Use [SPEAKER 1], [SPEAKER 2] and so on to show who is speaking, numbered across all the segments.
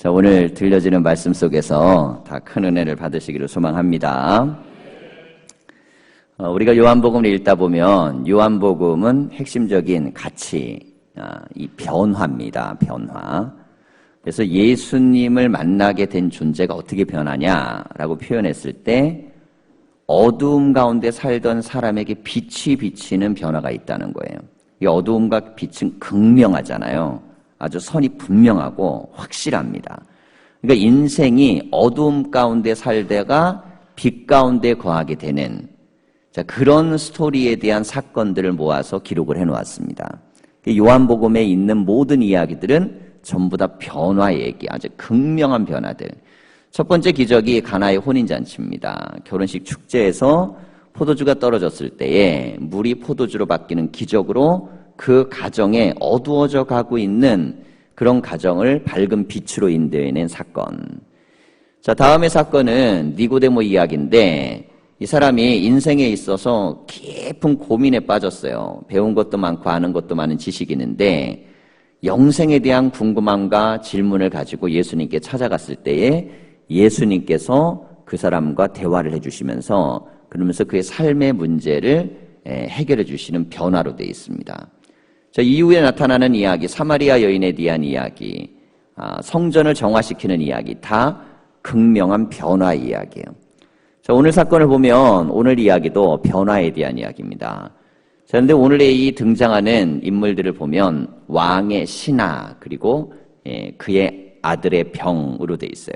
[SPEAKER 1] 자, 오늘 들려지는 말씀 속에서 다 큰 은혜를 받으시기를 소망합니다. 우리가 요한복음을 읽다 보면 요한복음은 핵심적인 가치, 이 변화입니다. 변화. 그래서 예수님을 만나게 된 존재가 어떻게 변하냐라고 표현했을 때 어두움 가운데 살던 사람에게 빛이 비치는 변화가 있다는 거예요. 이 어두움과 빛은 극명하잖아요. 아주 선이 분명하고 확실합니다. 그러니까 인생이 어두움 가운데 살다가 빛 가운데 거하게 되는 그런 스토리에 대한 사건들을 모아서 기록을 해놓았습니다. 요한복음에 있는 모든 이야기들은 전부 다 변화 얘기, 아주 극명한 변화들. 첫 번째 기적이 가나의 혼인잔치입니다. 결혼식 축제에서 포도주가 떨어졌을 때에 물이 포도주로 바뀌는 기적으로 그 가정에 어두워져 가고 있는 그런 가정을 밝은 빛으로 인도해낸 사건. 자, 다음의 사건은 니고데모 이야기인데 이 사람이 인생에 있어서 깊은 고민에 빠졌어요. 배운 것도 많고 아는 것도 많은 지식인인데 영생에 대한 궁금함과 질문을 가지고 예수님께 찾아갔을 때에 예수님께서 그 사람과 대화를 해주시면서 그러면서 그의 삶의 문제를 해결해 주시는 변화로 되어 있습니다. 자, 이후에 나타나는 이야기, 사마리아 여인에 대한 이야기, 성전을 정화시키는 이야기, 다 극명한 변화 이야기예요. 자, 오늘 사건을 보면 오늘 이야기도 변화에 대한 이야기입니다. 자, 그런데 오늘 이 등장하는 인물들을 보면 왕의 신하 그리고 그의 아들의 병으로 되어 있어요.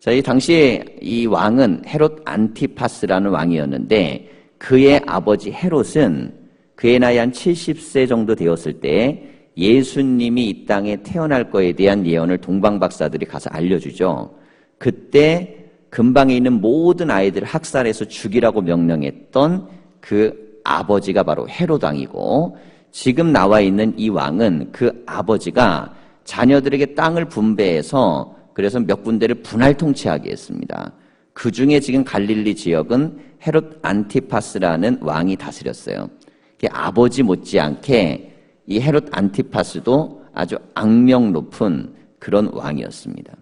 [SPEAKER 1] 자, 이 당시에 이 왕은 헤롯 안티파스라는 왕이었는데 그의 아버지 헤롯은 그의 나이 한 70세 정도 되었을 때 예수님이 이 땅에 태어날 거에 대한 예언을 동방박사들이 가서 알려주죠. 그때 근방에 있는 모든 아이들을 학살해서 죽이라고 명령했던 그 아버지가 바로 헤롯 왕이고 지금 나와 있는 이 왕은 그 아버지가 자녀들에게 땅을 분배해서 그래서 몇 군데를 분할 통치하게 했습니다. 그 중에 지금 갈릴리 지역은 헤롯 안티파스라는 왕이 다스렸어요. 아버지 못지않게 이 헤롯 안티파스도 아주 악명 높은 그런 왕이었습니다.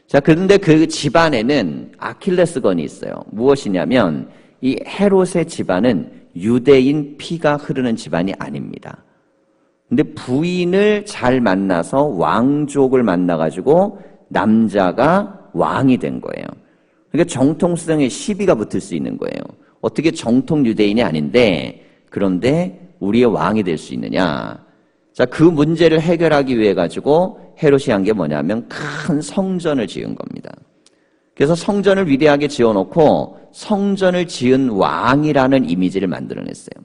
[SPEAKER 1] 자, 그런데 그 집안에는 아킬레스건이 있어요. 무엇이냐면 이 헤롯의 집안은 유대인 피가 흐르는 집안이 아닙니다. 근데 부인을 잘 만나서 왕족을 만나가지고 남자가 왕이 된 거예요. 그러니까 정통성에 시비가 붙을 수 있는 거예요. 어떻게 정통 유대인이 아닌데 그런데 우리의 왕이 될 수 있느냐. 자, 그 문제를 해결하기 위해 가지고 헤롯이 한 게 뭐냐면 큰 성전을 지은 겁니다. 그래서 성전을 위대하게 지어놓고 성전을 지은 왕이라는 이미지를 만들어냈어요.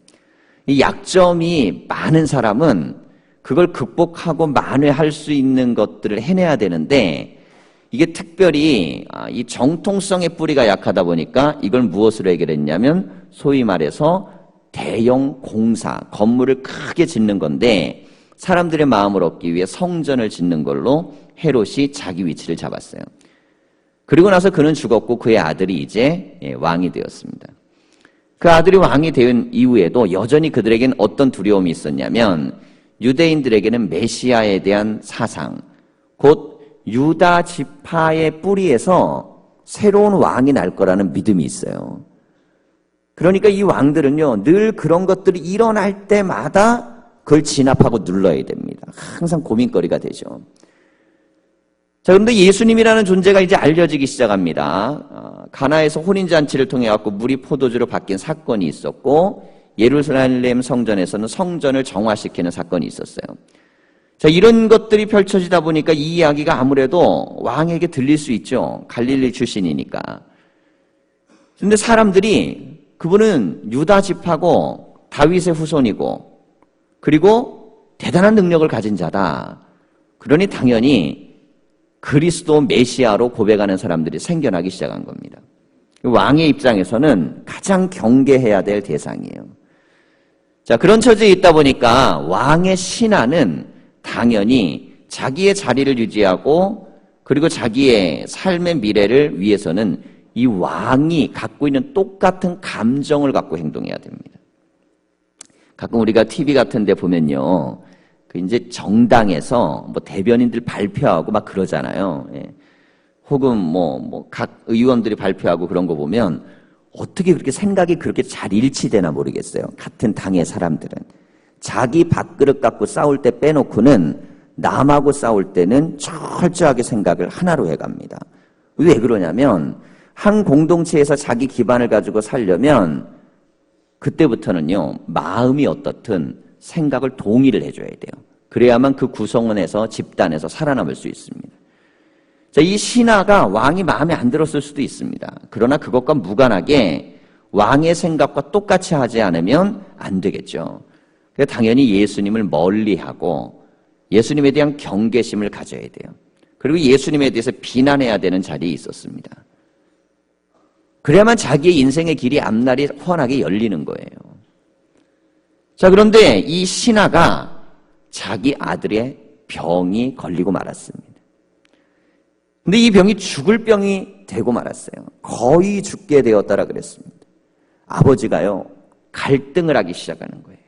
[SPEAKER 1] 이 약점이 많은 사람은 그걸 극복하고 만회할 수 있는 것들을 해내야 되는데 이게 특별히 이 정통성의 뿌리가 약하다 보니까 이걸 무엇으로 해결했냐면 소위 말해서 대형 공사, 건물을 크게 짓는 건데 사람들의 마음을 얻기 위해 성전을 짓는 걸로 헤롯이 자기 위치를 잡았어요. 그리고 나서 그는 죽었고 그의 아들이 이제 왕이 되었습니다. 그 아들이 왕이 된 이후에도 여전히 그들에게는 어떤 두려움이 있었냐면 유대인들에게는 메시아에 대한 사상, 곧 유다 지파의 뿌리에서 새로운 왕이 날 거라는 믿음이 있어요. 그러니까 이 왕들은요, 늘 그런 것들이 일어날 때마다 그걸 진압하고 눌러야 됩니다. 항상 고민거리가 되죠. 자, 그런데 예수님이라는 존재가 이제 알려지기 시작합니다. 가나에서 혼인잔치를 통해 갖고 물이 포도주로 바뀐 사건이 있었고, 예루살렘 성전에서는 성전을 정화시키는 사건이 있었어요. 자, 이런 것들이 펼쳐지다 보니까 이 이야기가 아무래도 왕에게 들릴 수 있죠. 갈릴리 출신이니까. 그런데 사람들이 그분은 유다 지파고 다윗의 후손이고 그리고 대단한 능력을 가진 자다. 그러니 당연히 그리스도 메시아로 고백하는 사람들이 생겨나기 시작한 겁니다. 왕의 입장에서는 가장 경계해야 될 대상이에요. 자, 그런 처지에 있다 보니까 왕의 신하는 당연히 자기의 자리를 유지하고 그리고 자기의 삶의 미래를 위해서는 이 왕이 갖고 있는 똑같은 감정을 갖고 행동해야 됩니다. 가끔 우리가 TV 같은 데 보면요, 그 이제 정당에서 뭐 대변인들 발표하고 막 그러잖아요. 예. 혹은 각 의원들이 발표하고 그런 거 보면 어떻게 그렇게 생각이 그렇게 잘 일치되나 모르겠어요. 같은 당의 사람들은. 자기 밥그릇 갖고 싸울 때 빼놓고는 남하고 싸울 때는 철저하게 생각을 하나로 해갑니다. 왜 그러냐면 한 공동체에서 자기 기반을 가지고 살려면 그때부터는요, 마음이 어떻든 생각을 동의를 해줘야 돼요. 그래야만 그 구성원에서 집단에서 살아남을 수 있습니다. 자, 이 신하가 왕이 마음에 안 들었을 수도 있습니다. 그러나 그것과 무관하게 왕의 생각과 똑같이 하지 않으면 안 되겠죠. 그래서 당연히 예수님을 멀리하고 예수님에 대한 경계심을 가져야 돼요. 그리고 예수님에 대해서 비난해야 되는 자리에 있었습니다. 그래야만 자기의 인생의 길이 앞날이 훤하게 열리는 거예요. 자, 그런데 이 신하가 자기 아들의 병이 걸리고 말았습니다. 근데 이 병이 죽을 병이 되고 말았어요. 거의 죽게 되었다라 그랬습니다. 아버지가요, 갈등을 하기 시작하는 거예요.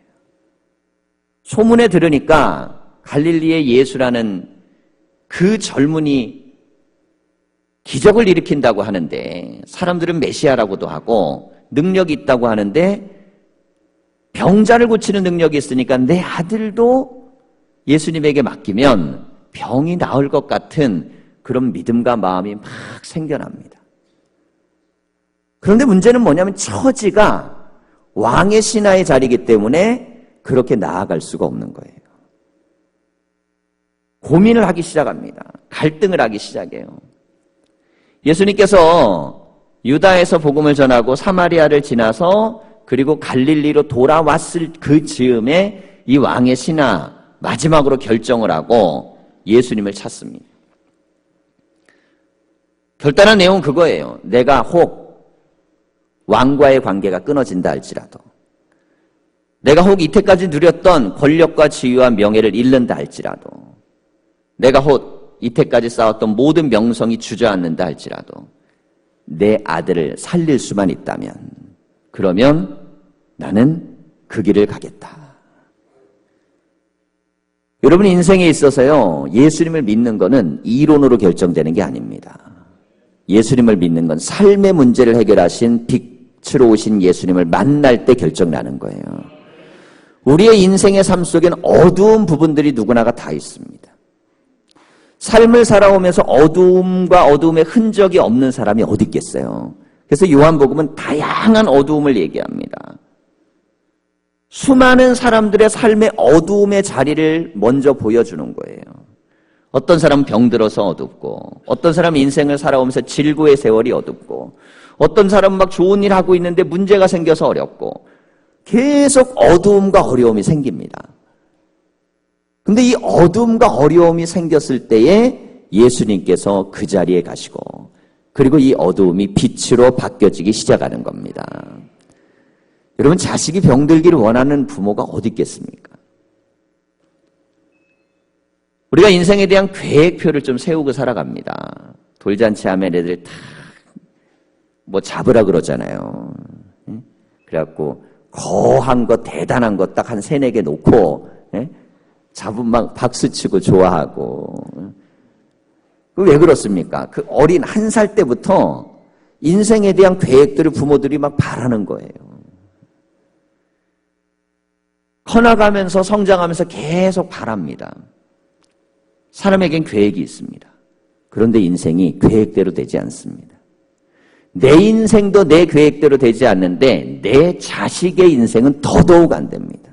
[SPEAKER 1] 소문에 들으니까 갈릴리의 예수라는 그 젊은이 기적을 일으킨다고 하는데, 사람들은 메시아라고도 하고 능력이 있다고 하는데, 병자를 고치는 능력이 있으니까 내 아들도 예수님에게 맡기면 병이 나을 것 같은 그런 믿음과 마음이 막 생겨납니다. 그런데 문제는 뭐냐면 처지가 왕의 신하의 자리이기 때문에 그렇게 나아갈 수가 없는 거예요. 고민을 하기 시작합니다. 갈등을 하기 시작해요. 예수님께서 유다에서 복음을 전하고 사마리아를 지나서 그리고 갈릴리로 돌아왔을 그 즈음에 이 왕의 신하 마지막으로 결정을 하고 예수님을 찾습니다. 결단한 내용은 그거예요. 내가 혹 왕과의 관계가 끊어진다 할지라도, 내가 혹 이때까지 누렸던 권력과 지위와 명예를 잃는다 할지라도, 내가 혹 이때까지 쌓았던 모든 명성이 주저앉는다 할지라도 내 아들을 살릴 수만 있다면 그러면 나는 그 길을 가겠다. 여러분 인생에 있어서요, 예수님을 믿는 것은 이론으로 결정되는 게 아닙니다. 예수님을 믿는 건 삶의 문제를 해결하신 빛으로 오신 예수님을 만날 때 결정나는 거예요. 우리의 인생의 삶 속엔 어두운 부분들이 누구나가 다 있습니다. 삶을 살아오면서 어두움과 어두움의 흔적이 없는 사람이 어디 있겠어요. 그래서 요한복음은 다양한 어두움을 얘기합니다. 수많은 사람들의 삶의 어두움의 자리를 먼저 보여주는 거예요. 어떤 사람은 병들어서 어둡고, 어떤 사람은 인생을 살아오면서 질고의 세월이 어둡고, 어떤 사람은 막 좋은 일 하고 있는데 문제가 생겨서 어렵고, 계속 어두움과 어려움이 생깁니다. 근데 이 어둠과 어려움이 생겼을 때에 예수님께서 그 자리에 가시고, 그리고 이 어두움이 빛으로 바뀌어지기 시작하는 겁니다. 여러분, 자식이 병들기를 원하는 부모가 어디 있겠습니까? 우리가 인생에 대한 계획표를 좀 세우고 살아갑니다. 돌잔치 하면 애들 다 뭐 잡으라 그러잖아요. 그래갖고 거한 거, 대단한 거 딱 한 3-4개 놓고, 잡으면 막 박수치고 좋아하고. 왜 그렇습니까? 그 어린 1살 때부터 인생에 대한 계획들을 부모들이 막 바라는 거예요. 커나가면서 성장하면서 계속 바랍니다. 사람에겐 계획이 있습니다. 그런데 인생이 계획대로 되지 않습니다. 내 인생도 내 계획대로 되지 않는데 내 자식의 인생은 더더욱 안 됩니다.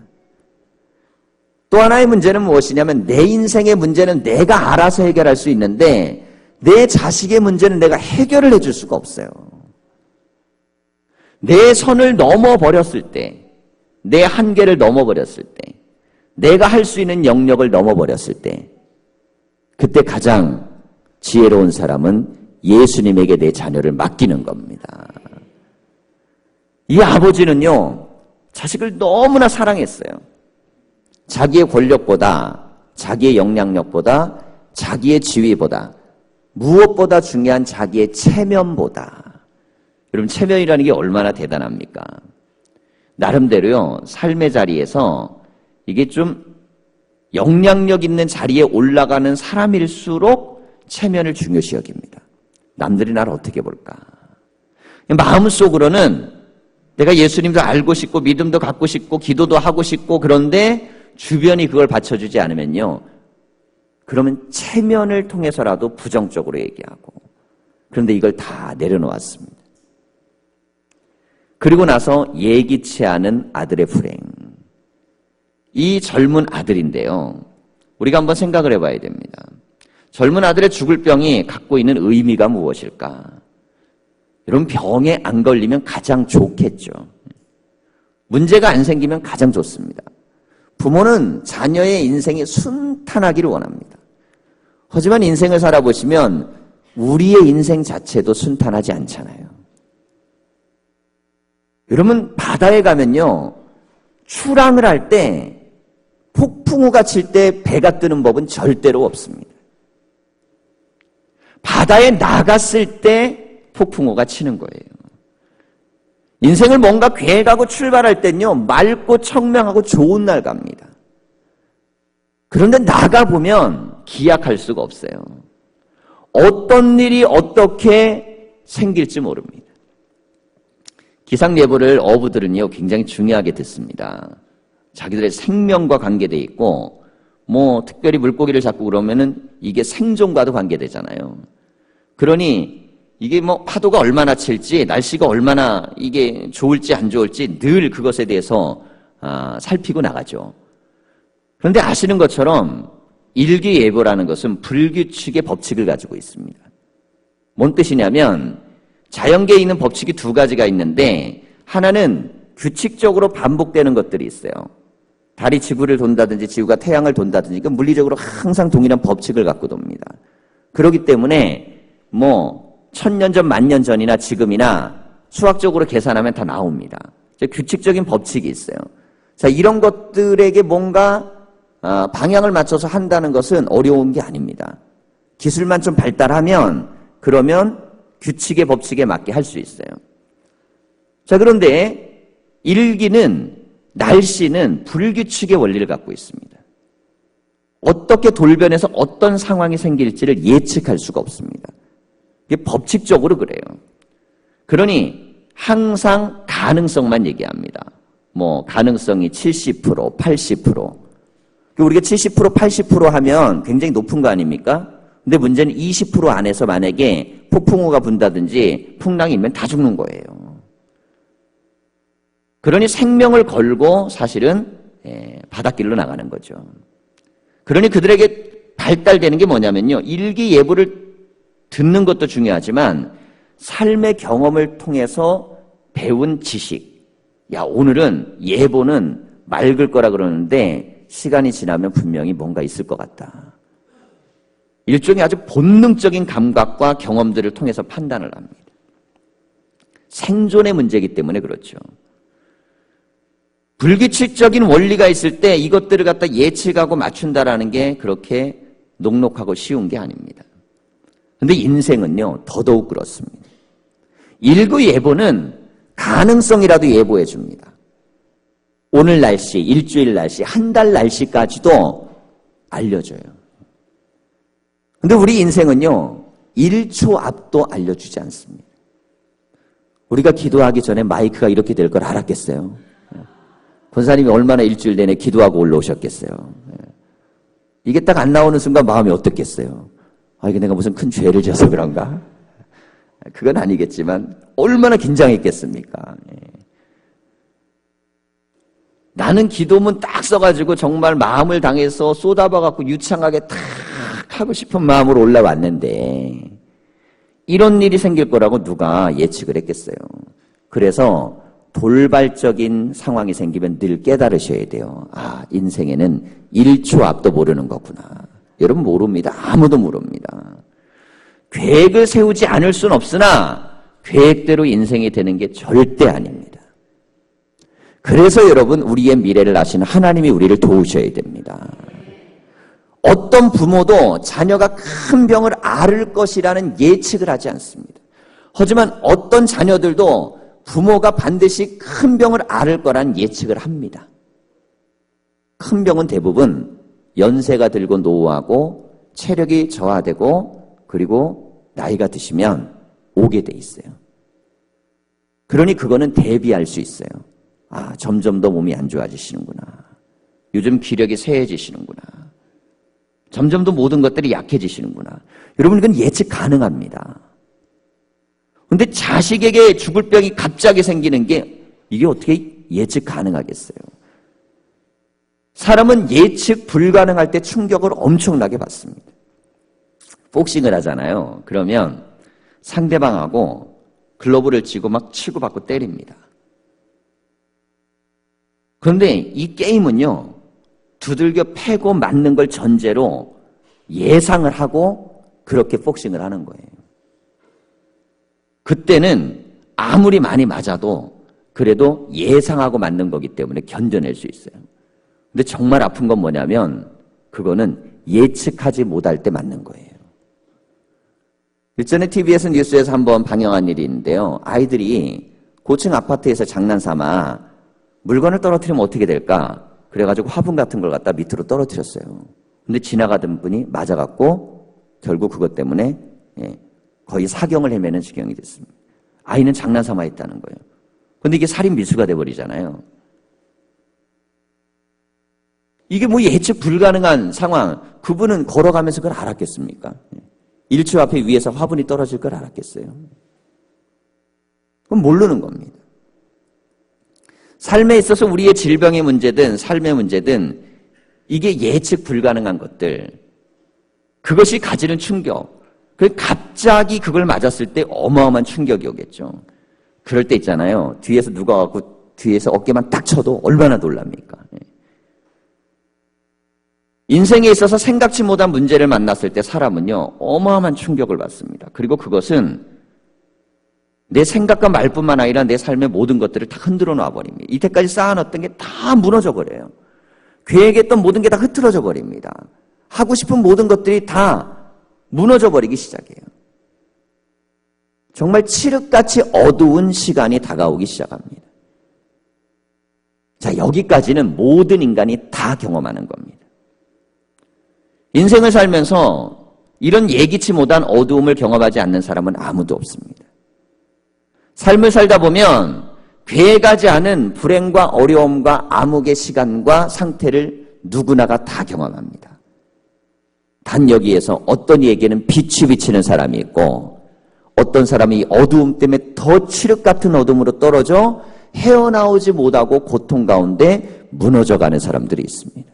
[SPEAKER 1] 또 하나의 문제는 무엇이냐면 내 인생의 문제는 내가 알아서 해결할 수 있는데 내 자식의 문제는 내가 해결을 해줄 수가 없어요. 내 선을 넘어버렸을 때, 내 한계를 넘어버렸을 때, 내가 할 수 있는 영역을 넘어버렸을 때, 그때 가장 지혜로운 사람은 예수님에게 내 자녀를 맡기는 겁니다. 이 아버지는요, 자식을 너무나 사랑했어요. 자기의 권력보다, 자기의 영향력보다, 자기의 지위보다, 무엇보다 중요한 자기의 체면보다. 여러분, 체면이라는 게 얼마나 대단합니까? 나름대로요, 삶의 자리에서 이게 좀 영향력 있는 자리에 올라가는 사람일수록 체면을 중요시 여깁니다. 남들이 나를 어떻게 볼까? 마음속으로는 내가 예수님도 알고 싶고 믿음도 갖고 싶고 기도도 하고 싶고 그런데 주변이 그걸 받쳐주지 않으면요. 그러면 체면을 통해서라도 부정적으로 얘기하고 그런데 이걸 다 내려놓았습니다. 그리고 나서 예기치 않은 아들의 불행. 이 젊은 아들인데요. 우리가 한번 생각을 해봐야 됩니다. 젊은 아들의 죽을 병이 갖고 있는 의미가 무엇일까? 여러분 병에 안 걸리면 가장 좋겠죠. 문제가 안 생기면 가장 좋습니다. 부모는 자녀의 인생이 순탄하기를 원합니다. 하지만 인생을 살아보시면 우리의 인생 자체도 순탄하지 않잖아요. 여러분 바다에 가면요. 출항을 할 때 폭풍우가 칠 때 배가 뜨는 법은 절대로 없습니다. 바다에 나갔을 때 폭풍우가 치는 거예요. 인생을 뭔가 계획하고 출발할 땐요. 맑고 청명하고 좋은 날 갑니다. 그런데 나가보면 기약할 수가 없어요. 어떤 일이 어떻게 생길지 모릅니다. 기상예보를 어부들은요 굉장히 중요하게 듣습니다. 자기들의 생명과 관계돼 있고 뭐 특별히 물고기를 잡고 그러면은 이게 생존과도 관계되잖아요. 그러니 이게 뭐 파도가 얼마나 칠지 날씨가 얼마나 이게 좋을지 안 좋을지 늘 그것에 대해서 살피고 나가죠. 그런데 아시는 것처럼 일기예보라는 것은 불규칙의 법칙을 가지고 있습니다. 뭔 뜻이냐면 자연계에 있는 법칙이 두 가지가 있는데 하나는 규칙적으로 반복되는 것들이 있어요. 달이 지구를 돈다든지 지구가 태양을 돈다든지 그 물리적으로 항상 동일한 법칙을 갖고 돕니다. 그렇기 때문에 뭐 1000년 전, 10,000년 전이나 지금이나 수학적으로 계산하면 다 나옵니다. 규칙적인 법칙이 있어요. 자, 이런 것들에게 뭔가 방향을 맞춰서 한다는 것은 어려운 게 아닙니다. 기술만 좀 발달하면 그러면 규칙의 법칙에 맞게 할 수 있어요. 자, 그런데 날씨는 불규칙의 원리를 갖고 있습니다. 어떻게 돌변해서 어떤 상황이 생길지를 예측할 수가 없습니다. 이게 법칙적으로 그래요. 그러니 항상 가능성만 얘기합니다. 뭐 가능성이 70%, 80%. 우리가 70%, 80% 하면 굉장히 높은 거 아닙니까? 근데 문제는 20% 안에서 만약에 폭풍우가 분다든지 풍랑이 일면 다 죽는 거예요. 그러니 생명을 걸고 사실은 바닷길로 나가는 거죠. 그러니 그들에게 발달되는 게 뭐냐면요. 일기예보를 듣는 것도 중요하지만 삶의 경험을 통해서 배운 지식. 야, 오늘은 예보는 맑을 거라 그러는데 시간이 지나면 분명히 뭔가 있을 것 같다. 일종의 아주 본능적인 감각과 경험들을 통해서 판단을 합니다. 생존의 문제이기 때문에 그렇죠. 불규칙적인 원리가 있을 때 이것들을 갖다 예측하고 맞춘다라는 게 그렇게 녹록하고 쉬운 게 아닙니다. 그런데 인생은요 더더욱 그렇습니다. 일기예보는 가능성이라도 예보해 줍니다. 오늘 날씨, 일주일 날씨, 한 달 날씨까지도 알려줘요. 근데 우리 인생은요 1초 앞도 알려주지 않습니다. 우리가 기도하기 전에 마이크가 이렇게 될 걸 알았겠어요? 권사님이 얼마나 일주일 내내 기도하고 올라오셨겠어요? 이게 딱 안 나오는 순간 마음이 어떻겠어요? 이게 내가 무슨 큰 죄를 지어서 그런가? 그건 아니겠지만 얼마나 긴장했겠습니까? 나는 기도문 딱 써가지고 정말 마음을 당해서 쏟아봐갖고 유창하게 탁 하고 싶은 마음으로 올라왔는데 이런 일이 생길 거라고 누가 예측을 했겠어요? 그래서 돌발적인 상황이 생기면 늘 깨달으셔야 돼요. 인생에는 1초 앞도 모르는 거구나. 여러분 모릅니다. 아무도 모릅니다. 계획을 세우지 않을 수는 없으나 계획대로 인생이 되는 게 절대 아닙니다. 그래서 여러분 우리의 미래를 아시는 하나님이 우리를 도우셔야 됩니다. 어떤 부모도 자녀가 큰 병을 앓을 것이라는 예측을 하지 않습니다. 하지만 어떤 자녀들도 부모가 반드시 큰 병을 앓을 거란 예측을 합니다. 큰 병은 대부분 연세가 들고 노후하고 체력이 저하되고 그리고 나이가 드시면 오게 돼 있어요. 그러니 그거는 대비할 수 있어요. 아, 점점 더 몸이 안 좋아지시는구나. 요즘 기력이 쇠해지시는구나. 점점 더 모든 것들이 약해지시는구나. 여러분, 이건 예측 가능합니다. 근데 자식에게 죽을 병이 갑자기 생기는 게 이게 어떻게 예측 가능하겠어요? 사람은 예측 불가능할 때 충격을 엄청나게 받습니다. 복싱을 하잖아요. 그러면 상대방하고 글러브를 쥐고 막 치고받고 때립니다. 그런데 이 게임은요, 두들겨 패고 맞는 걸 전제로 예상을 하고 그렇게 복싱을 하는 거예요. 그때는 아무리 많이 맞아도 그래도 예상하고 맞는 거기 때문에 견뎌낼 수 있어요. 근데 정말 아픈 건 뭐냐면 그거는 예측하지 못할 때 맞는 거예요. 일전에 TBS 뉴스에서 한번 방영한 일이 있는데요. 아이들이 고층 아파트에서 장난삼아 물건을 떨어뜨리면 어떻게 될까? 그래가지고 화분 같은 걸 갖다 밑으로 떨어뜨렸어요. 근데 지나가던 분이 맞아갖고 결국 그것 때문에 거의 사경을 헤매는 지경이 됐습니다. 아이는 장난삼아 했다는 거예요. 근데 이게 살인 미수가 돼버리잖아요. 이게 뭐 예측 불가능한 상황. 그분은 걸어가면서 그걸 알았겠습니까? 1초 앞에 위에서 화분이 떨어질 걸 알았겠어요? 그건 모르는 겁니다. 삶에 있어서 우리의 질병의 문제든 삶의 문제든 이게 예측 불가능한 것들, 그것이 가지는 충격, 갑자기 그걸 맞았을 때 어마어마한 충격이 오겠죠. 그럴 때 있잖아요. 뒤에서 누가 와서 뒤에서 어깨만 딱 쳐도 얼마나 놀랍니까? 인생에 있어서 생각지 못한 문제를 만났을 때 사람은요, 어마어마한 충격을 받습니다. 그리고 그것은 내 생각과 말뿐만 아니라 내 삶의 모든 것들을 다 흔들어 놔버립니다. 이때까지 쌓아놨던 게 다 무너져 버려요. 계획했던 모든 게 다 흐트러져 버립니다. 하고 싶은 모든 것들이 다 무너져 버리기 시작해요. 정말 칠흑같이 어두운 시간이 다가오기 시작합니다. 자, 여기까지는 모든 인간이 다 경험하는 겁니다. 인생을 살면서 이런 예기치 못한 어두움을 경험하지 않는 사람은 아무도 없습니다. 삶을 살다 보면 계획하지 않은 불행과 어려움과 암흑의 시간과 상태를 누구나가 다 경험합니다. 단 여기에서 어떤 이에게는 빛이 비치는 사람이 있고 어떤 사람이 어두움 때문에 더 칠흑 같은 어둠으로 떨어져 헤어나오지 못하고 고통 가운데 무너져가는 사람들이 있습니다.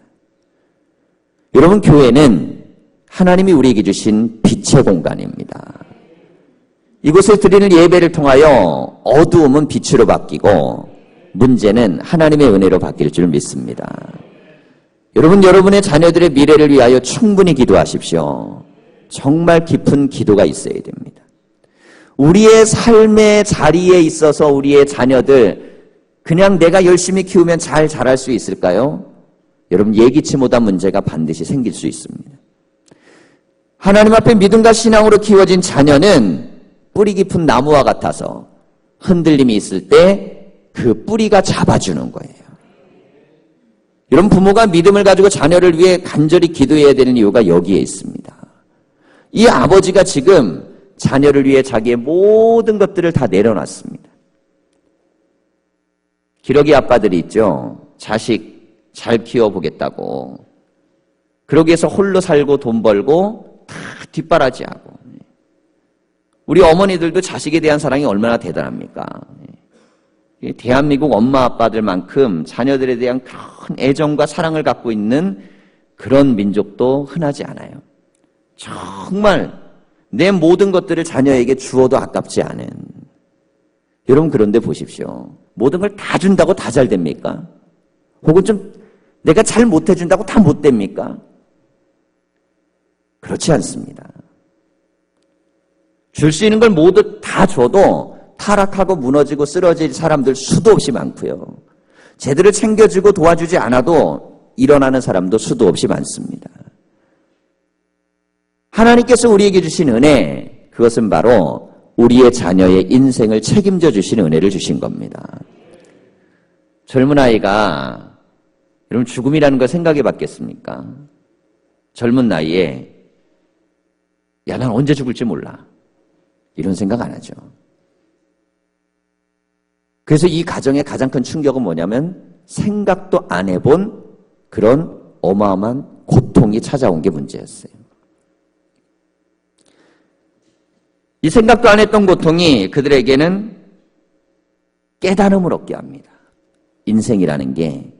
[SPEAKER 1] 여러분, 교회는 하나님이 우리에게 주신 빛의 공간입니다. 이곳에 드리는 예배를 통하여 어두움은 빛으로 바뀌고 문제는 하나님의 은혜로 바뀔 줄 믿습니다. 여러분, 여러분의 자녀들의 미래를 위하여 충분히 기도하십시오. 정말 깊은 기도가 있어야 됩니다. 우리의 삶의 자리에 있어서 우리의 자녀들 그냥 내가 열심히 키우면 잘 자랄 수 있을까요? 여러분, 예기치 못한 문제가 반드시 생길 수 있습니다. 하나님 앞에 믿음과 신앙으로 키워진 자녀는 뿌리 깊은 나무와 같아서 흔들림이 있을 때 그 뿌리가 잡아주는 거예요. 여러분, 부모가 믿음을 가지고 자녀를 위해 간절히 기도해야 되는 이유가 여기에 있습니다. 이 아버지가 지금 자녀를 위해 자기의 모든 것들을 다 내려놨습니다. 기러기 아빠들이 있죠. 자식 잘 키워보겠다고. 그러기 위해서 홀로 살고 돈 벌고 다 뒷바라지하고. 우리 어머니들도 자식에 대한 사랑이 얼마나 대단합니까? 대한민국 엄마 아빠들만큼 자녀들에 대한 큰 애정과 사랑을 갖고 있는 그런 민족도 흔하지 않아요. 정말 내 모든 것들을 자녀에게 주어도 아깝지 않은. 여러분, 그런데 보십시오. 모든 걸 다 준다고 다 잘 됩니까? 혹은 좀 내가 잘 못해준다고 다 못 됩니까? 그렇지 않습니다. 줄 수 있는 걸 모두 다 줘도 타락하고 무너지고 쓰러질 사람들 수도 없이 많고요. 제대로 챙겨주고 도와주지 않아도 일어나는 사람도 수도 없이 많습니다. 하나님께서 우리에게 주신 은혜, 그것은 바로 우리의 자녀의 인생을 책임져 주신 은혜를 주신 겁니다. 젊은 아이가 여러분 죽음이라는 걸 생각해 봤겠습니까? 젊은 나이에 야, 난 언제 죽을지 몰라. 이런 생각 안 하죠. 그래서 이 가정의 가장 큰 충격은 뭐냐면 생각도 안 해본 그런 어마어마한 고통이 찾아온 게 문제였어요. 이 생각도 안 했던 고통이 그들에게는 깨달음을 얻게 합니다. 인생이라는 게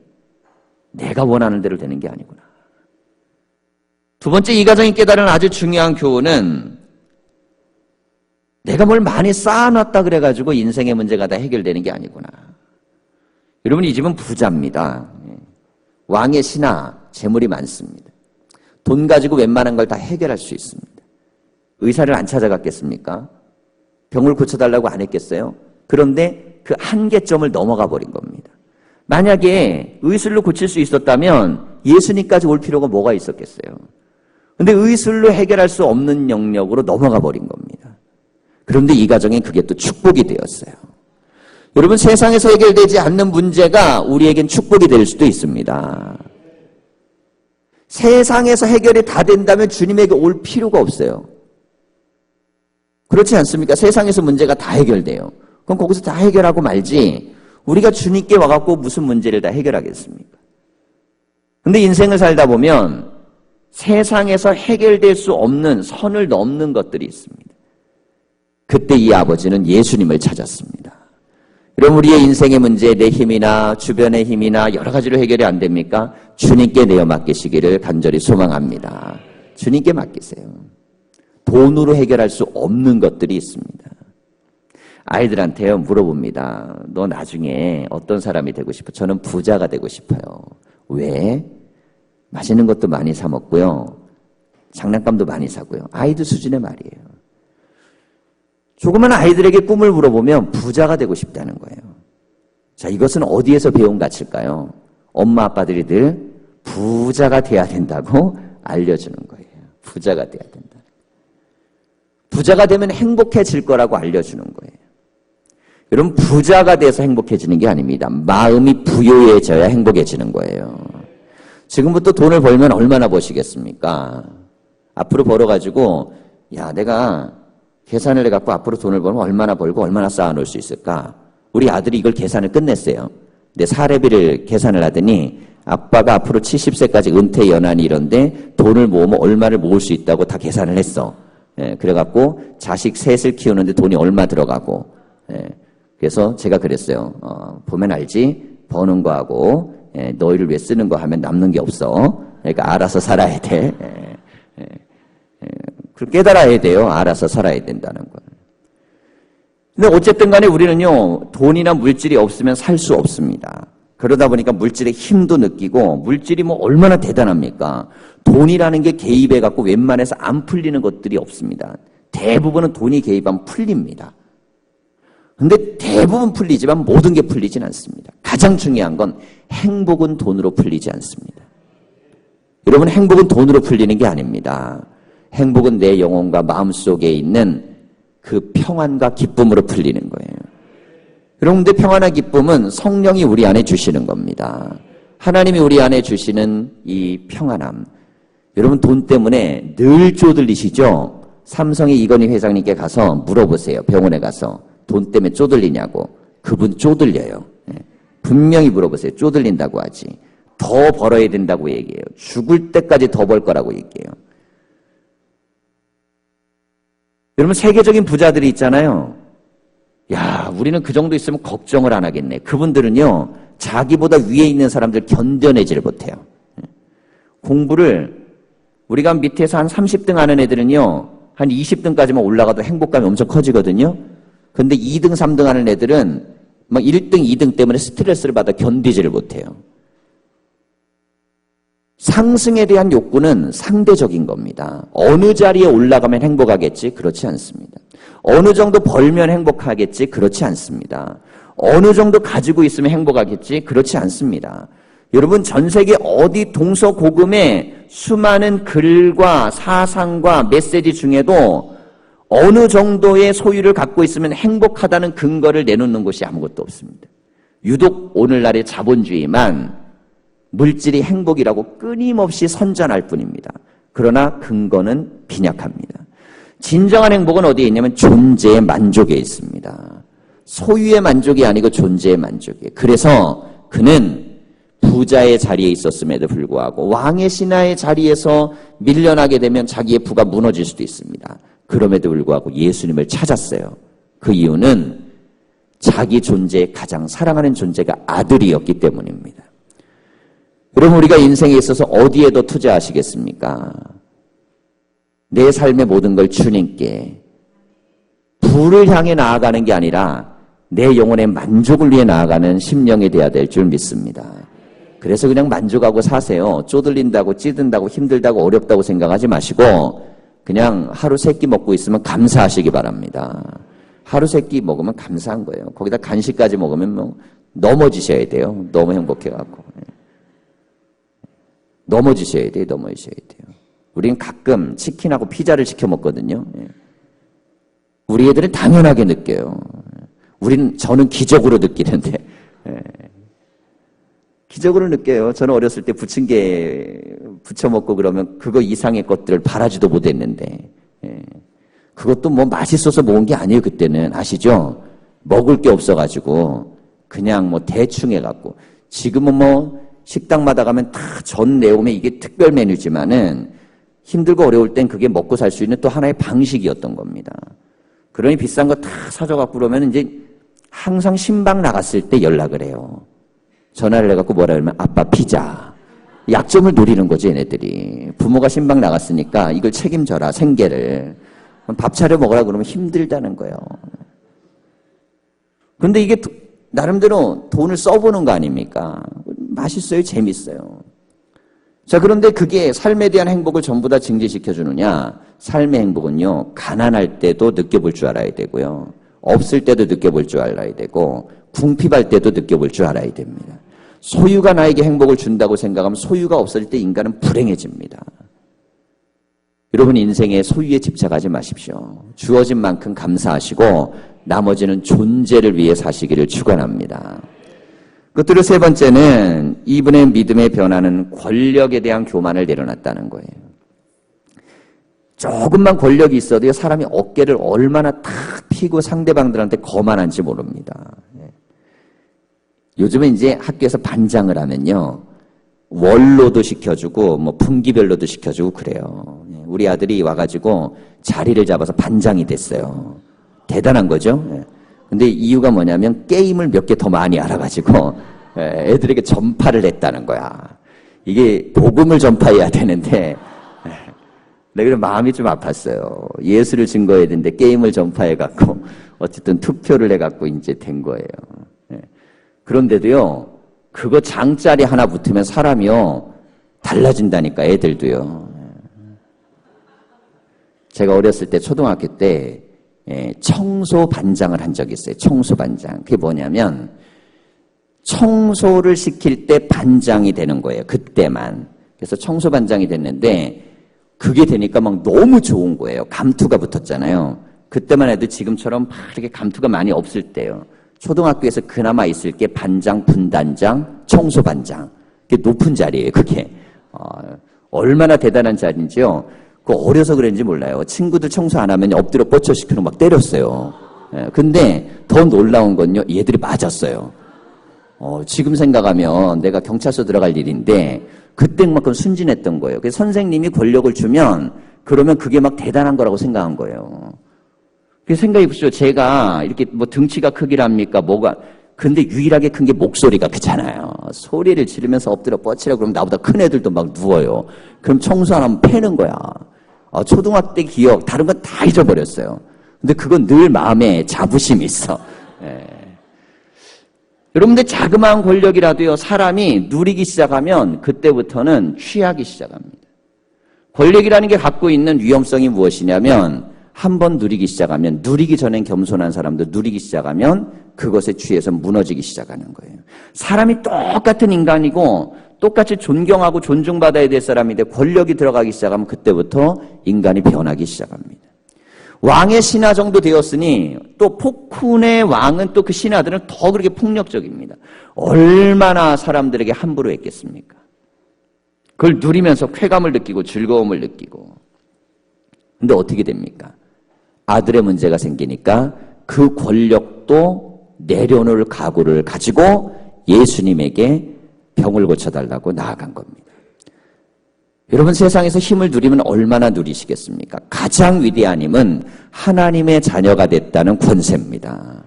[SPEAKER 1] 내가 원하는 대로 되는 게 아니구나. 두 번째, 이 가정이 깨달은 아주 중요한 교훈은 내가 뭘 많이 쌓아놨다 그래가지고 인생의 문제가 다 해결되는 게 아니구나. 여러분, 이 집은 부자입니다. 왕의 신하, 재물이 많습니다. 돈 가지고 웬만한 걸 다 해결할 수 있습니다. 의사를 안 찾아갔겠습니까? 병을 고쳐달라고 안 했겠어요? 그런데 그 한계점을 넘어가 버린 겁니다. 만약에 의술로 고칠 수 있었다면 예수님까지 올 필요가 뭐가 있었겠어요? 근데 의술로 해결할 수 없는 영역으로 넘어가 버린 겁니다. 그런데 이 가정엔 그게 또 축복이 되었어요. 여러분, 세상에서 해결되지 않는 문제가 우리에겐 축복이 될 수도 있습니다. 세상에서 해결이 다 된다면 주님에게 올 필요가 없어요. 그렇지 않습니까? 세상에서 문제가 다 해결돼요. 그럼 거기서 다 해결하고 말지 우리가 주님께 와갖고 무슨 문제를 다 해결하겠습니까? 근데 인생을 살다 보면 세상에서 해결될 수 없는 선을 넘는 것들이 있습니다. 그때 이 아버지는 예수님을 찾았습니다. 그럼 우리의 인생의 문제, 내 힘이나 주변의 힘이나 여러 가지로 해결이 안 됩니까? 주님께 내어 맡기시기를 간절히 소망합니다. 주님께 맡기세요. 돈으로 해결할 수 없는 것들이 있습니다. 아이들한테요 물어봅니다. 너 나중에 어떤 사람이 되고 싶어? 저는 부자가 되고 싶어요. 왜? 맛있는 것도 많이 사 먹고요. 장난감도 많이 사고요. 아이들 수준의 말이에요. 조그만 아이들에게 꿈을 물어보면 부자가 되고 싶다는 거예요. 자, 이것은 어디에서 배운 가치일까요? 엄마 아빠들이 늘 부자가 돼야 된다고 알려주는 거예요. 부자가 돼야 된다. 부자가 되면 행복해질 거라고 알려주는 거예요. 여러분, 부자가 돼서 행복해지는 게 아닙니다. 마음이 부유해져야 행복해지는 거예요. 지금부터 돈을 벌면 얼마나 버시겠습니까? 앞으로 벌어가지고 야, 내가 계산을 해갖고 앞으로 돈을 벌면 얼마나 벌고 얼마나 쌓아놓을 수 있을까? 우리 아들이 이걸 계산을 끝냈어요. 근데 사례비를 계산을 하더니 아빠가 앞으로 70세까지 은퇴 연한이 이런데 돈을 모으면 얼마를 모을 수 있다고 다 계산을 했어. 예, 그래갖고 자식 셋을 키우는데 돈이 얼마 들어가고, 예, 그래서 제가 그랬어요. 보면 알지? 버는 거하고 너희를 위해 쓰는 거 하면 남는 게 없어. 그러니까 알아서 살아야 돼. 그걸 깨달아야 돼요. 알아서 살아야 된다는 걸. 근데 어쨌든 간에 우리는요, 돈이나 물질이 없으면 살 수 없습니다. 그러다 보니까 물질의 힘도 느끼고, 물질이 뭐 얼마나 대단합니까? 돈이라는 게 개입해갖고 웬만해서 안 풀리는 것들이 없습니다. 대부분은 돈이 개입하면 풀립니다. 근데 대부분 풀리지만 모든 게 풀리진 않습니다. 가장 중요한 건 행복은 돈으로 풀리지 않습니다. 여러분, 행복은 돈으로 풀리는 게 아닙니다. 행복은 내 영혼과 마음속에 있는 그 평안과 기쁨으로 풀리는 거예요. 여러분들, 평안과 기쁨은 성령이 우리 안에 주시는 겁니다. 하나님이 우리 안에 주시는 이 평안함. 여러분, 돈 때문에 늘 쪼들리시죠? 삼성의 이건희 회장님께 가서 물어보세요. 병원에 가서. 돈 때문에 쪼들리냐고. 그분 쪼들려요. 분명히 물어보세요. 쪼들린다고 하지. 더 벌어야 된다고 얘기해요. 죽을 때까지 더 벌 거라고 얘기해요. 여러분, 세계적인 부자들이 있잖아요. 야, 우리는 그 정도 있으면 걱정을 안 하겠네. 그분들은요, 자기보다 위에 있는 사람들 견뎌내지를 못해요. 공부를 우리가 밑에서 한 30등 하는 애들은요, 한 20등까지만 올라가도 행복감이 엄청 커지거든요. 근데 2등, 3등 하는 애들은 막 1등, 2등 때문에 스트레스를 받아 견디지를 못해요. 상승에 대한 욕구는 상대적인 겁니다. 어느 자리에 올라가면 행복하겠지? 그렇지 않습니다. 어느 정도 벌면 행복하겠지? 그렇지 않습니다. 어느 정도 가지고 있으면 행복하겠지? 그렇지 않습니다. 여러분, 전 세계 어디 동서고금의 수많은 글과 사상과 메시지 중에도 어느 정도의 소유를 갖고 있으면 행복하다는 근거를 내놓는 곳이 아무것도 없습니다. 유독 오늘날의 자본주의만 물질이 행복이라고 끊임없이 선전할 뿐입니다. 그러나 근거는 빈약합니다. 진정한 행복은 어디에 있냐면 존재의 만족에 있습니다. 소유의 만족이 아니고 존재의 만족이에요. 그래서 그는 부자의 자리에 있었음에도 불구하고 왕의 신하의 자리에서 밀려나게 되면 자기의 부가 무너질 수도 있습니다. 그럼에도 불구하고 예수님을 찾았어요. 그 이유는 자기 존재의 가장 사랑하는 존재가 아들이었기 때문입니다. 여러분, 우리가 인생에 있어서 어디에 더 투자하시겠습니까? 내 삶의 모든 걸 주님께, 부를 향해 나아가는 게 아니라 내 영혼의 만족을 위해 나아가는 심령이 되어야 될 줄 믿습니다. 그래서 그냥 만족하고 사세요. 쪼들린다고 찌든다고 힘들다고 어렵다고 생각하지 마시고 그냥 하루 세 끼 먹고 있으면 감사하시기 바랍니다. 하루 세 끼 먹으면 감사한 거예요. 거기다 간식까지 먹으면 뭐 넘어지셔야 돼요. 너무 행복해갖고. 넘어지셔야 돼요. 넘어지셔야 돼요. 우리는 가끔 치킨하고 피자를 시켜 먹거든요. 우리 애들은 당연하게 느껴요. 저는 기적으로 느끼는데. 기적으로 느껴요. 저는 어렸을 때 부침개 부쳐 먹고 그러면 그거 이상의 것들을 바라지도 못했는데, 그것도 뭐 맛있어서 먹은 게 아니에요. 그때는 아시죠? 먹을 게 없어가지고 그냥 뭐 대충 해갖고. 지금은 뭐 식당마다 가면 다 전 내오면 이게 특별 메뉴지만은 힘들고 어려울 땐 그게 먹고 살 수 있는 또 하나의 방식이었던 겁니다. 그러니 비싼 거 다 사줘갖고 그러면 이제 항상 신방 나갔을 때 연락을 해요. 전화를 해갖고 뭐라 그러면 아빠 피자. 약점을 노리는 거지 얘네들이. 부모가 신방 나갔으니까 이걸 책임져라 생계를. 밥 차려 먹으라 그러면 힘들다는 거예요. 그런데 이게 나름대로 돈을 써보는 거 아닙니까? 맛있어요, 재밌어요. 자, 그런데 그게 삶에 대한 행복을 전부 다 증진시켜주느냐? 삶의 행복은요, 가난할 때도 느껴볼 줄 알아야 되고요. 없을 때도 느껴볼 줄 알아야 되고, 궁핍할 때도 느껴볼 줄 알아야 됩니다. 소유가 나에게 행복을 준다고 생각하면 소유가 없을 때 인간은 불행해집니다. 여러분, 인생에 소유에 집착하지 마십시오. 주어진 만큼 감사하시고 나머지는 존재를 위해 사시기를 축원합니다. 끝으로 세 번째는 이분의 믿음의 변화는 권력에 대한 교만을 내려놨다는 거예요. 조금만 권력이 있어도요, 사람이 어깨를 얼마나 탁 피고 상대방들한테 거만한지 모릅니다. 요즘에 이제 학교에서 반장을 하면요, 월로도 시켜주고 뭐 분기별로도 시켜주고 그래요. 우리 아들이 와가지고 자리를 잡아서 반장이 됐어요. 대단한 거죠. 근데 이유가 뭐냐면 게임을 몇 개 더 많이 알아가지고 애들에게 전파를 했다는 거야. 이게 복음을 전파해야 되는데 내가 마음이 좀 아팠어요. 예수를 증거해야 되는데 게임을 전파해갖고 어쨌든 투표를 해갖고 이제 된 거예요. 그런데도요, 그거 장짜리 하나 붙으면 사람이요 달라진다니까. 애들도요. 제가 어렸을 때 초등학교 때 청소 반장을 한 적이 있어요. 청소 반장. 그게 뭐냐면 청소를 시킬 때 반장이 되는 거예요. 그때만. 그래서 청소 반장이 됐는데 그게 되니까 막 너무 좋은 거예요. 감투가 붙었잖아요. 그때만 해도 지금처럼 막 이렇게 감투가 많이 없을 때요. 초등학교에서 그나마 있을 게 반장, 분단장, 청소 반장. 그게 높은 자리예요. 그게. 얼마나 대단한 자리인지요. 그 어려서 그랬는지 몰라요. 친구들 청소 안 하면 엎드려 뻗쳐시키고 막 때렸어요. 근데 더 놀라운 건요, 얘들이 맞았어요. 지금 생각하면 내가 경찰서 들어갈 일인데 그때만큼 순진했던 거예요. 그래서 선생님이 권력을 주면 그러면 그게 막 대단한 거라고 생각한 거예요. 그 생각해 보십시오. 제가 이렇게 뭐 등치가 크기랍니까? 뭐가. 근데 유일하게 큰 게 목소리가 크잖아요. 소리를 지르면서 엎드려 뻗치라고 그러면 나보다 큰 애들도 막 누워요. 그럼 청소 안 하면 패는 거야. 초등학교 때 기억, 다른 건 다 잊어버렸어요. 근데 그건 늘 마음에 자부심이 있어. 여러분들 자그마한 권력이라도요, 사람이 누리기 시작하면 그때부터는 취하기 시작합니다. 권력이라는 게 갖고 있는 위험성이 무엇이냐면 한번 누리기 시작하면, 누리기 전엔 겸손한 사람도 누리기 시작하면 그것에 취해서 무너지기 시작하는 거예요. 사람이 똑같은 인간이고 똑같이 존경하고 존중받아야 될 사람인데 권력이 들어가기 시작하면 그때부터 인간이 변하기 시작합니다. 왕의 신하 정도 되었으니 또 폭군의 왕은 또 그 신하들은 더 그렇게 폭력적입니다. 얼마나 사람들에게 함부로 했겠습니까? 그걸 누리면서 쾌감을 느끼고 즐거움을 느끼고. 근데 어떻게 됩니까? 아들의 문제가 생기니까 그 권력도 내려놓을 각오를 가지고 예수님에게 병을 고쳐달라고 나아간 겁니다. 여러분, 세상에서 힘을 누리면 얼마나 누리시겠습니까? 가장 위대한 힘은 하나님의 자녀가 됐다는 권세입니다.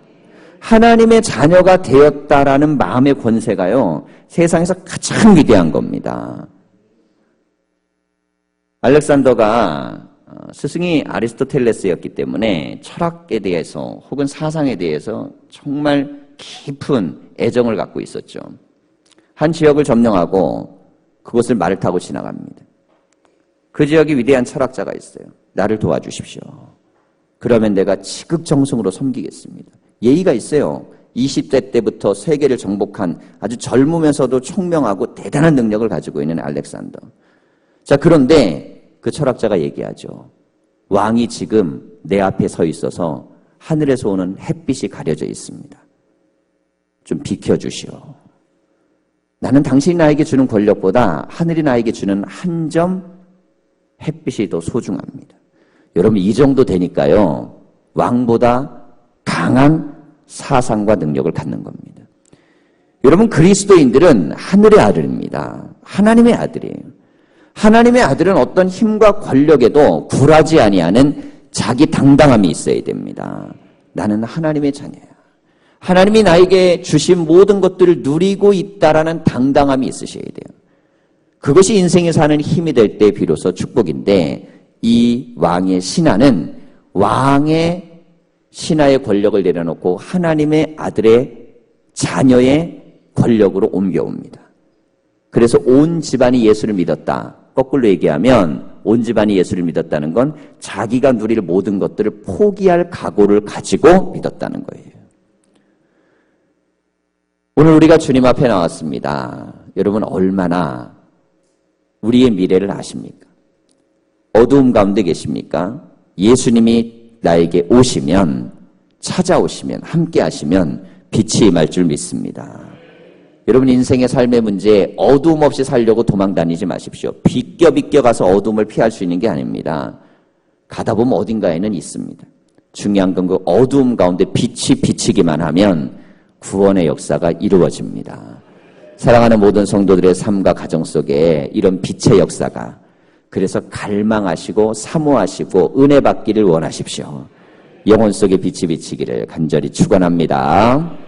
[SPEAKER 1] 하나님의 자녀가 되었다라는 마음의 권세가요, 세상에서 가장 위대한 겁니다. 알렉산더가 스승이 아리스토텔레스였기 때문에 철학에 대해서 혹은 사상에 대해서 정말 깊은 애정을 갖고 있었죠. 한 지역을 점령하고 그곳을 말을 타고 지나갑니다. 그 지역에 위대한 철학자가 있어요. 나를 도와주십시오. 그러면 내가 지극정성으로 섬기겠습니다. 예의가 있어요. 20대 때부터 세계를 정복한 아주 젊으면서도 총명하고 대단한 능력을 가지고 있는 알렉산더. 자, 그런데 그 철학자가 얘기하죠. 왕이 지금 내 앞에 서 있어서 하늘에서 오는 햇빛이 가려져 있습니다. 좀 비켜주시오. 나는 당신이 나에게 주는 권력보다 하늘이 나에게 주는 한 점 햇빛이 더 소중합니다. 여러분, 이 정도 되니까요, 왕보다 강한 사상과 능력을 갖는 겁니다. 여러분, 그리스도인들은 하늘의 아들입니다. 하나님의 아들이에요. 하나님의 아들은 어떤 힘과 권력에도 굴하지 아니하는 자기 당당함이 있어야 됩니다. 나는 하나님의 자녀야. 하나님이 나에게 주신 모든 것들을 누리고 있다라는 당당함이 있으셔야 돼요. 그것이 인생에 사는 힘이 될 때 비로소 축복인데, 이 왕의 신하는 왕의 신하의 권력을 내려놓고 하나님의 아들의 자녀의 권력으로 옮겨옵니다. 그래서 온 집안이 예수를 믿었다. 거꾸로 얘기하면 온 집안이 예수를 믿었다는 건 자기가 누릴 모든 것들을 포기할 각오를 가지고 믿었다는 거예요. 오늘 우리가 주님 앞에 나왔습니다. 여러분, 얼마나 우리의 미래를 아십니까? 어두움 가운데 계십니까? 예수님이 나에게 오시면, 찾아오시면, 함께 하시면 빛이 임할 줄 믿습니다. 여러분, 인생의 삶의 문제에 어두움 없이 살려고 도망 다니지 마십시오. 비껴 가서 어두움을 피할 수 있는 게 아닙니다. 가다 보면 어딘가에는 있습니다. 중요한 건 그 어두움 가운데 빛이 비치기만 하면 구원의 역사가 이루어집니다. 사랑하는 모든 성도들의 삶과 가정 속에 이런 빛의 역사가, 그래서 갈망하시고 사모하시고 은혜 받기를 원하십시오. 영혼 속에 빛이 비치기를 간절히 축원합니다.